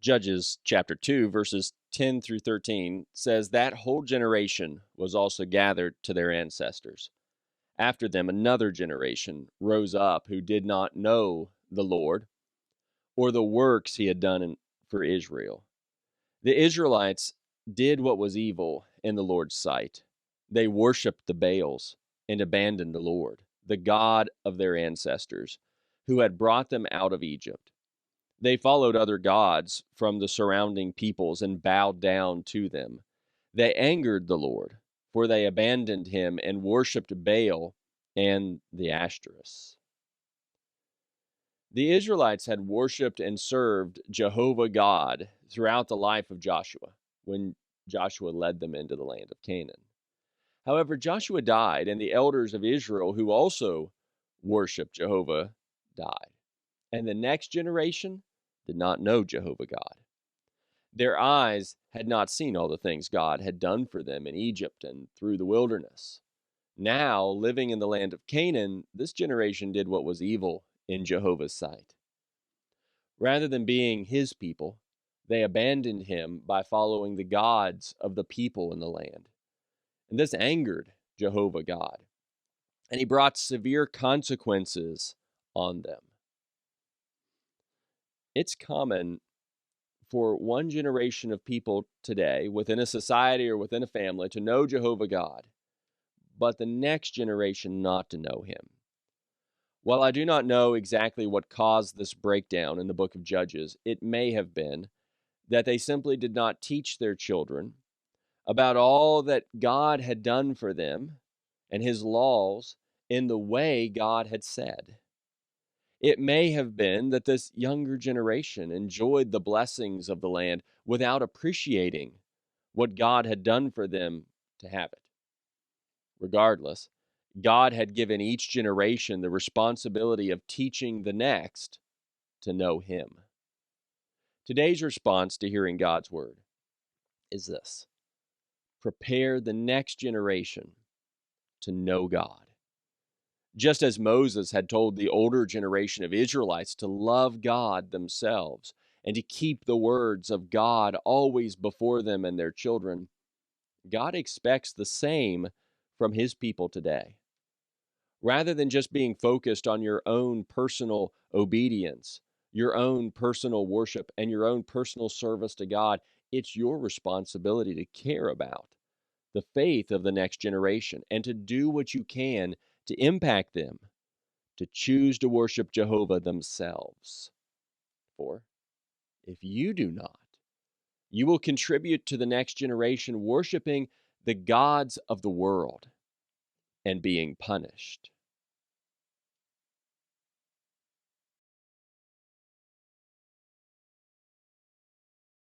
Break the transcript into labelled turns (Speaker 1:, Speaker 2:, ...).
Speaker 1: Judges chapter 2, verses 10 through 13 says that whole generation was also gathered to their ancestors. After them, another generation rose up who did not know the Lord or the works he had done for Israel. The Israelites did what was evil in the Lord's sight. They worshiped the Baals and abandoned the Lord, the God of their ancestors, who had brought them out of Egypt. They followed other gods from the surrounding peoples and bowed down to them. They angered the Lord, for they abandoned him and worshipped Baal and the Ashtoreths. The Israelites had worshiped and served Jehovah God throughout the life of Joshua when Joshua led them into the land of Canaan. However, Joshua died, and the elders of Israel who also worshiped Jehovah died. And the next generation did not know Jehovah God. Their eyes had not seen all the things God had done for them in Egypt and through the wilderness. Now, living in the land of Canaan, this generation did what was evil in Jehovah's sight. Rather than being his people, they abandoned him by following the gods of the people in the land. And this angered Jehovah God, and he brought severe consequences on them. It's common for one generation of people today within a society or within a family to know Jehovah God, but the next generation not to know him. While I do not know exactly what caused this breakdown in the book of Judges, it may have been that they simply did not teach their children about all that God had done for them and his laws in the way God had said. It may have been that this younger generation enjoyed the blessings of the land without appreciating what God had done for them to have it. Regardless, God had given each generation the responsibility of teaching the next to know him. Today's response to hearing God's word is this: prepare the next generation to know God. Just as Moses had told the older generation of Israelites to love God themselves and to keep the words of God always before them and their children, God expects the same from his people today. Rather than just being focused on your own personal obedience, your own personal worship, and your own personal service to God, it's your responsibility to care about the faith of the next generation and to do what you can to impact them to choose to worship Jehovah themselves. For if you do not, you will contribute to the next generation worshiping the gods of the world and being punished.